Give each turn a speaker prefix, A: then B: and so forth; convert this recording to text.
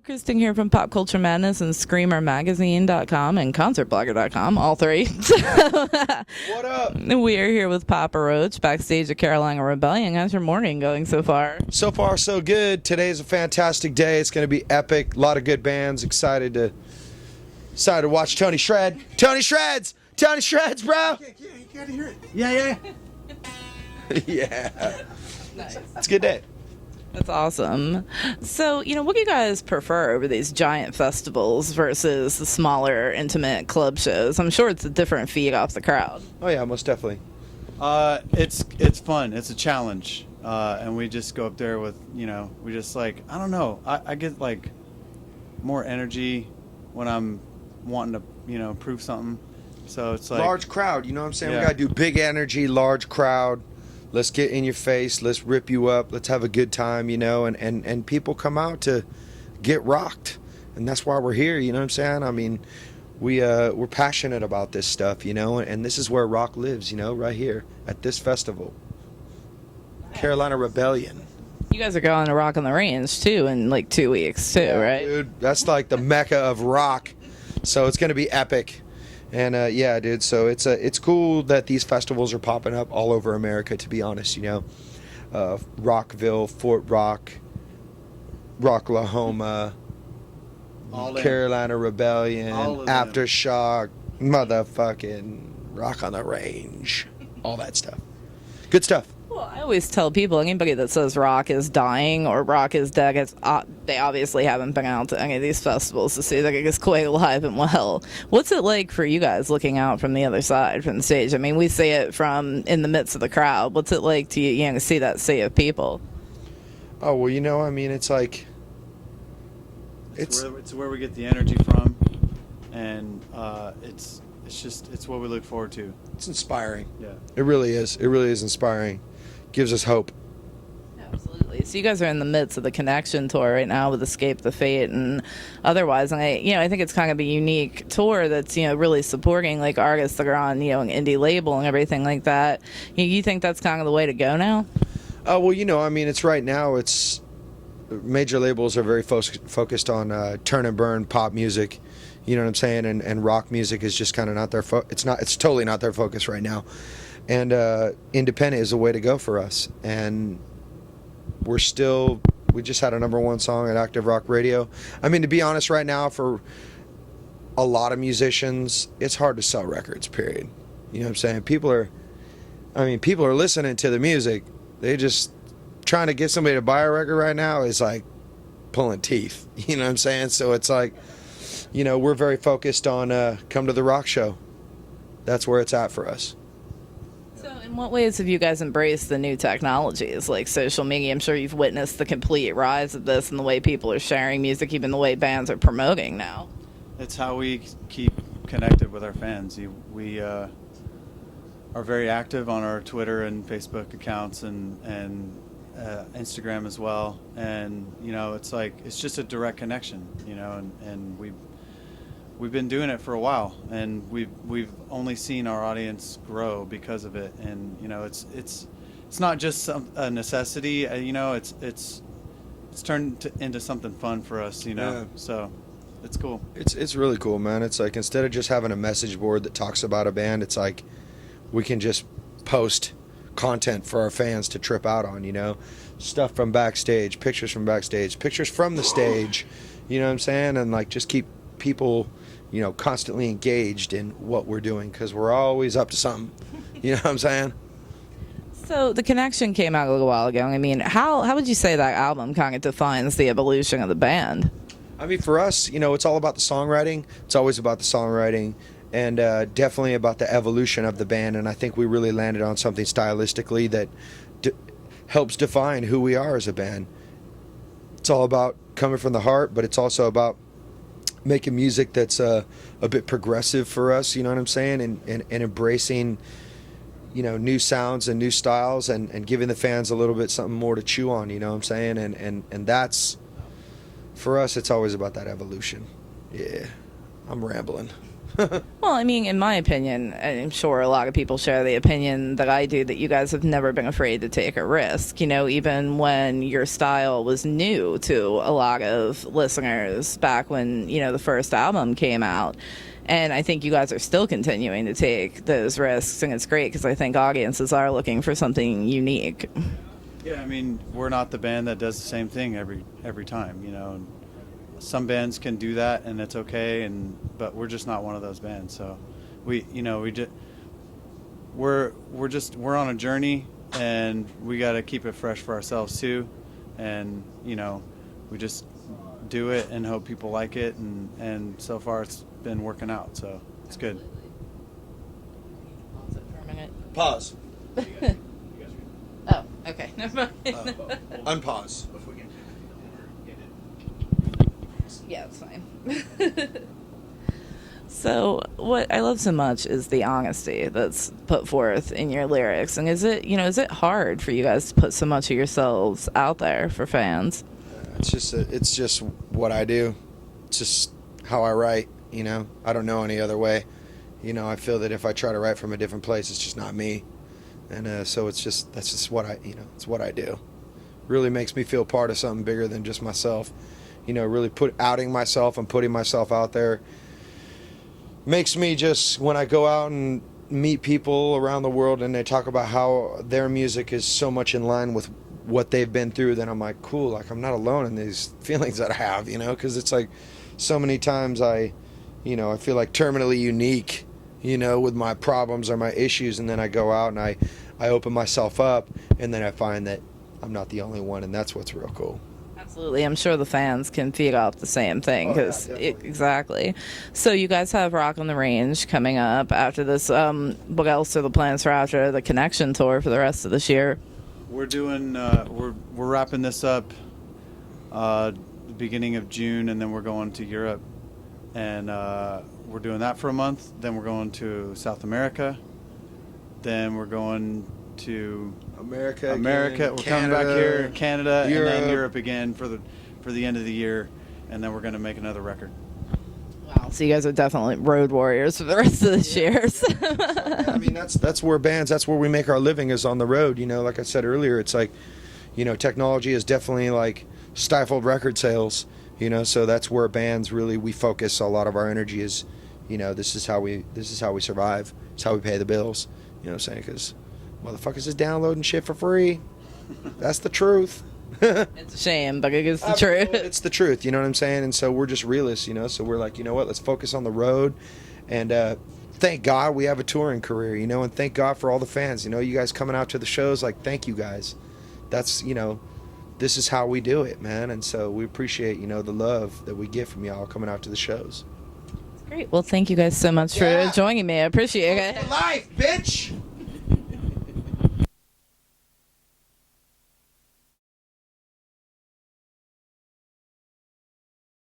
A: Kristen here from Pop Culture Madness and ScreamerMagazine.com and ConcertBlogger.com, all three.
B: What up?
A: We are here with Papa Roach backstage at Carolina Rebellion. How's your morning going so far?
B: So far, so good. Today's a fantastic day. It's going to be epic. A lot of good bands. Excited to watch Tony shred. Tony shreds! Tony shreds, bro!
C: You gotta hear it. Yeah.
B: Yeah.
A: Nice.
B: It's a good day.
A: That's awesome. So, what do you guys prefer over these giant festivals versus the smaller, intimate club shows? I'm sure it's a different feed off the crowd.
B: Oh, yeah, most definitely.
C: It's fun. It's a challenge, and we just go up there with we just I don't know. I get more energy when I'm wanting to prove something. So it's
B: Large crowd, you know what I'm saying?
C: Yeah.
B: We got to do big energy, large crowd. Let's get in your face. Let's rip you up. Let's have a good time, and people come out to get rocked. And that's why we're here, you know what I'm saying? I mean, we're passionate about this stuff, and this is where rock lives, right here at this festival. Carolina Rebellion.
A: You guys are going to Rock on the Range, too, in 2 weeks, too, right?
B: Dude, that's like the mecca of rock. So it's going to be epic. And yeah, dude. So it's cool that these festivals are popping up all over America. To be honest, Rockville, Fort Rock, Rocklahoma, Carolina Rebellion, Aftershock, motherfucking Rock on the Range, all that stuff. Good stuff.
A: Well, I always tell people, anybody that says rock is dying or rock is dead, they obviously haven't been out to any of these festivals to see that it is quite alive and well. What's it like for you guys looking out from the other side, from the stage? I mean, we see it from in the midst of the crowd. What's it like to see that sea of people?
B: Oh, well, it's like...
C: It's where we get the energy from, and it's what we look forward to.
B: It's inspiring.
C: Yeah.
B: It really is. It really is inspiring. Gives us hope.
A: Absolutely. So you guys are in the midst of the Connection tour right now with Escape the Fate and otherwise. And I think it's kind of a unique tour that's, really supporting artists that are on, an indie label and everything like that. You think that's kind of the way to go now?
B: Well, it's right now. It's major labels are very focused on turn and burn pop music. You know what I'm saying? And rock music is just kind of not their it's totally not their focus right now. And independent is the way to go for us. And we just had a #1 song at Active Rock Radio. I mean, to be honest, right now, for a lot of musicians, it's hard to sell records, period. You know what I'm saying? People are listening to the music. They just trying to get somebody to buy a record right now is like pulling teeth. You know what I'm saying? So it's like, we're very focused on come to the rock show. That's where it's at for us.
A: So in what ways have you guys embraced the new technologies like social media? I'm sure you've witnessed the complete rise of this and the way people are sharing music, even the way bands are promoting now.
C: It's how we keep connected with our fans. We are very active on our Twitter and Facebook accounts and Instagram as well. And, it's just a direct connection, and we've been doing it for a while, and we've only seen our audience grow because of it. And it's not just a necessity. It's turned into something fun for us.
B: Yeah.
C: So it's cool.
B: It's really cool, man. It's like instead of just having a message board that talks about a band, it's like we can just post content for our fans to trip out on. Stuff from backstage, pictures from backstage, pictures from the stage. You know what I'm saying? And just keep people constantly engaged in what we're doing, because we're always up to something. You know what I'm saying?
A: So the Connection came out a little while ago. I mean, how would you say that album kind of defines the evolution of the band?
B: I mean, for us, it's all about the songwriting. It's always about the songwriting, and definitely about the evolution of the band. And I think we really landed on something stylistically that helps define who we are as a band. It's all about coming from the heart, but it's also about making music that's a bit progressive for us, you know what I'm saying, and embracing, new sounds and new styles, and giving the fans a little bit something more to chew on, you know what I'm saying, and that's, for us, it's always about that evolution. Yeah, I'm rambling.
A: Well, I mean, in my opinion, and I'm sure a lot of people share the opinion that I do, that you guys have never been afraid to take a risk. You know, even when your style was new to a lot of listeners back when, you know, the first album came out. And I think you guys are still continuing to take those risks, and it's great because I think audiences are looking for something unique.
C: Yeah, I mean, we're not the band that does the same thing every time, you know. And some bands can do that, and it's okay, but we're just not one of those bands. So we're on a journey, and we got to keep it fresh for ourselves too. And you know, we just do it and hope people like it, and so far it's been working out, so it's good.
B: Pause.
A: Oh, okay. Never mind.
B: Unpause.
A: Yeah, it's fine. So what I love so much is the honesty that's put forth in your lyrics. And is it hard for you guys to put so much of yourselves out there for fans?
B: It's just what I do. It's just how I write, you know. I don't know any other way. You know, I feel that if I try to write from a different place, it's just not me. And so that's just what it's what I do. Really makes me feel part of something bigger than just myself. You know, really outing myself and putting myself out there makes me just, when I go out and meet people around the world and they talk about how their music is so much in line with what they've been through, then I'm like, cool, like I'm not alone in these feelings that I have, you know, because it's like so many times I feel like terminally unique, you know, with my problems or my issues, and then I go out and I open myself up, and then I find that I'm not the only one, and that's what's real cool.
A: Absolutely. I'm sure the fans can feed off the same thing. Exactly. So you guys have Rock on the Range coming up after this. What else are the plans for after the Connection tour for the rest of this year?
C: We're doing we're wrapping this up the beginning of June, and then we're going to Europe, and we're doing that for a month. Then we're going to South America. Then we're going to
B: America.
C: We're coming back here, Canada, Europe. And then Europe again for the end of the year, and then we're going to make another record.
A: Wow! So you guys are definitely road warriors for the rest of this year.
B: Yeah, I mean, that's where we make our living, is on the road. You know, like I said earlier, it's like, you know, technology has definitely like stifled record sales. You know, so that's where bands really, we focus a lot of our energy. Is, you know, this is how we survive. It's how we pay the bills. You know what I'm saying? Because motherfuckers is downloading shit for free. That's the truth.
A: It's a shame, but it is the truth.
B: It's the truth, you know what I'm saying? And so we're just realists, you know? So we're like, you know what? Let's focus on the road. And thank God we have a touring career, you know? And thank God for all the fans. You know, you guys coming out to the shows, like, thank you guys. That's, you know, this is how we do it, man. And so we appreciate, you know, the love that we get from y'all coming out to the shows.
A: Great. Well, thank you guys so much for joining me. I appreciate it.
B: For life, bitch!